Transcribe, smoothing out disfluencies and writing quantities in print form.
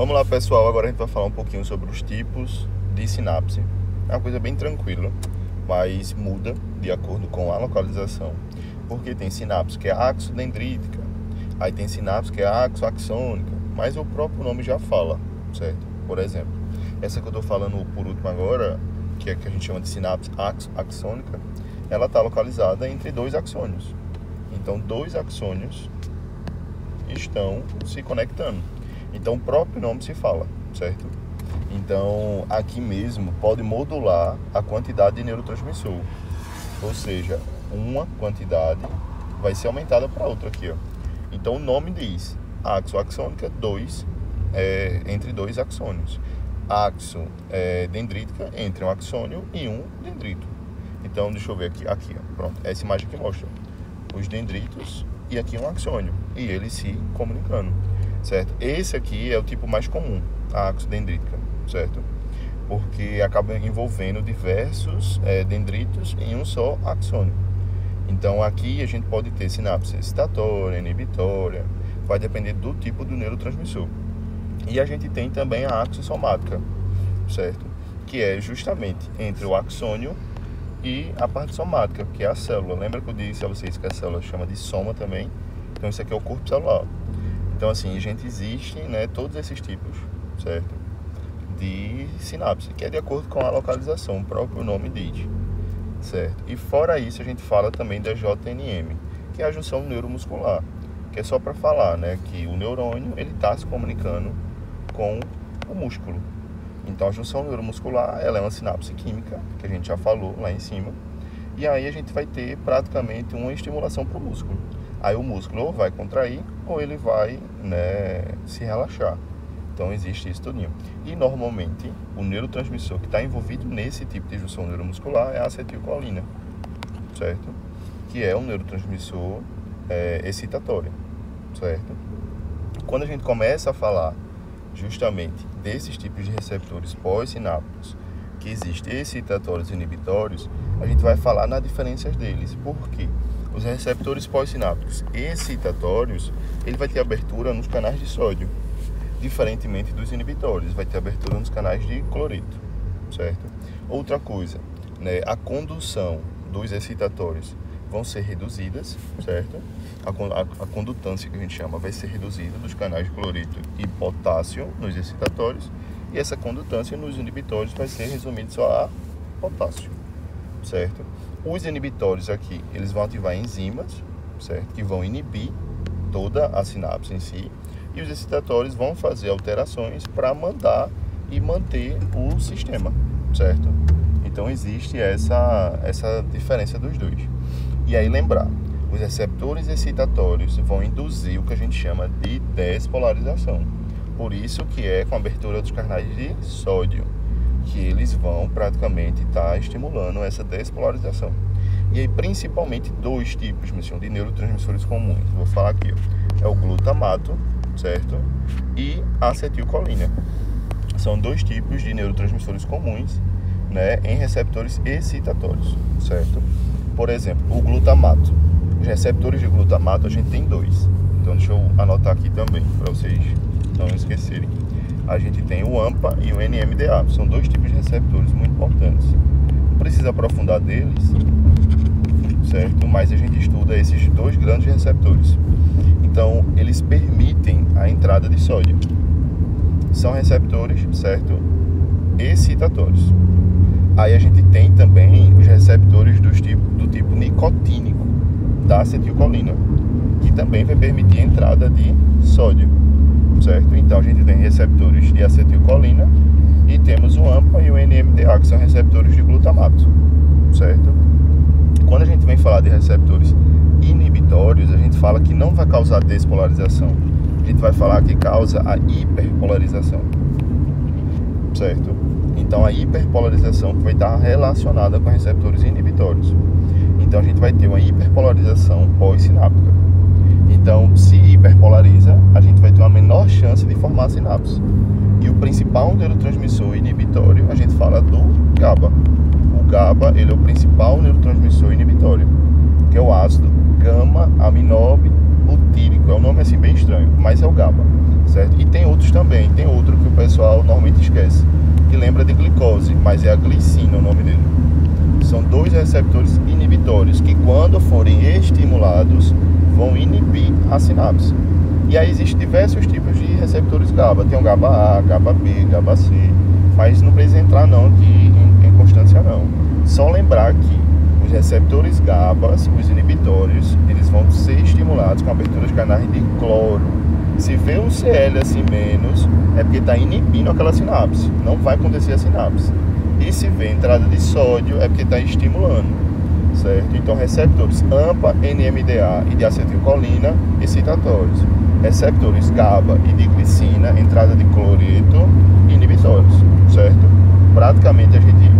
Vamos lá, pessoal, agora a gente vai falar um pouquinho sobre os tipos de sinapse. É uma coisa bem tranquila, mas muda de acordo com a localização, porque tem sinapse que é axodendrítica, aí tem sinapse que é axoaxônica, mas o próprio nome já fala, certo? Por exemplo, essa que eu estou falando por último agora, que é que a gente chama de sinapse axônica, ela está localizada entre dois axônios. Então, dois axônios estão se conectando. Então, o próprio nome se fala, certo? Então, aqui mesmo pode modular a quantidade de neurotransmissor. Ou seja, uma quantidade vai ser aumentada para outra aqui, ó. Então, o nome diz axoaxônica, entre dois axônios. Axodendrítica, entre um axônio e um dendrito. Então, deixa eu ver aqui, ó. Pronto, essa imagem aqui mostra os dendritos e aqui um axônio, e eles se comunicando, certo? Esse aqui é o tipo mais comum, a axodendrítica, certo? Porque acaba envolvendo diversos dendritos em um só axônio. Então aqui a gente pode ter sinapse excitatória, inibitória, vai depender do tipo do neurotransmissor. E a gente tem também a axissomática, certo? Que é justamente entre o axônio e a parte somática, que é a célula. Lembra que eu disse a vocês que a célula chama de soma também? Então isso aqui é o corpo celular. Então assim, a gente existe, né, todos esses tipos, certo? De sinapse, que é de acordo com a localização, o próprio nome diz, certo? E fora isso a gente fala também da JNM, que é a junção neuromuscular, que é só para falar, né, que o neurônio ele está se comunicando com o músculo. Então a junção neuromuscular, ela é uma sinapse química, que a gente já falou lá em cima, e aí a gente vai ter praticamente uma estimulação para o músculo. Aí o músculo ou vai contrair, ou ele vai, né, se relaxar. Então existe isso tudinho. E normalmente o neurotransmissor que está envolvido nesse tipo de junção neuromuscular é a acetilcolina, certo? Que é um neurotransmissor excitatório, certo? Quando a gente começa a falar justamente desses tipos de receptores pós-sinápticos, que existem excitatórios e inibitórios, a gente vai falar nas diferenças deles. Por quê? Os receptores pós-sinápticos excitatórios, ele vai ter abertura nos canais de sódio, diferentemente dos inibitórios, vai ter abertura nos canais de cloreto, certo? Outra coisa, né, a condução dos excitatórios vão ser reduzidas, certo? A condutância, que a gente chama, vai ser reduzida dos canais de cloreto e potássio nos excitatórios, e essa condutância nos inibitórios vai ser resumida só a potássio, certo? Os inibitórios aqui, eles vão ativar enzimas, certo? Que vão inibir toda a sinapse em si, e os excitatórios vão fazer alterações para mandar e manter o sistema, certo? Então existe essa diferença dos dois. E aí lembrar, os receptores excitatórios vão induzir o que a gente chama de despolarização. Por isso que é com a abertura dos canais de sódio que eles vão praticamente estar estimulando essa despolarização. E aí principalmente dois tipos de neurotransmissores comuns. Vou falar aqui, ó, é o glutamato, certo? E a acetilcolina. São dois tipos de neurotransmissores comuns, né, em receptores excitatórios, certo? Por exemplo, o glutamato. Os receptores de glutamato a gente tem dois. Então deixa eu anotar aqui também, para vocês não esquecerem. A gente tem o AMPA e o NMDA. São dois tipos de receptores muito importantes. Não precisa aprofundar deles, certo? Mas a gente estuda esses dois grandes receptores. Então, eles permitem a entrada de sódio. São receptores, certo? Excitatórios. Aí a gente tem também os receptores do tipo nicotínico da acetilcolina, que também vai permitir a entrada de sódio, certo? Então a gente tem receptores de acetilcolina e temos o AMPA e o NMDA, que são receptores de glutamato, certo? Quando a gente vem falar de receptores inibitórios, a gente fala que não vai causar despolarização, a gente vai falar que causa a hiperpolarização, certo? Então a hiperpolarização vai estar relacionada com receptores inibitórios. Então a gente vai ter uma hiperpolarização pós-sináptica. Então, se hiperpolariza, a gente vai ter uma menor chance de formar sinapse. E o principal neurotransmissor inibitório, a gente fala do GABA. O GABA, ele é o principal neurotransmissor inibitório, que é o ácido gama-aminobutírico. É um nome assim bem estranho, mas é o GABA, certo? E tem outros também, tem outro que o pessoal normalmente esquece, que lembra de glicose, mas é a glicina o nome dele. São dois receptores inibitórios que, quando forem estimulados, vão inibir a sinapse. E aí existem diversos tipos de receptores GABA. Tem o GABA-A, GABA-B, GABA-C, mas não precisa entrar não aqui em constância não. Só lembrar que os receptores GABA, os inibitórios, eles vão ser estimulados com abertura de canais de cloro. Se vê um Cl assim menos, é porque está inibindo aquela sinapse, não vai acontecer a sinapse. E se vê entrada de sódio, é porque está estimulando, certo? Então, receptores AMPA, NMDA e de acetilcolina, excitatórios. Receptores GABA e de glicina, entrada de cloreto, inibitórios, certo? Praticamente a gente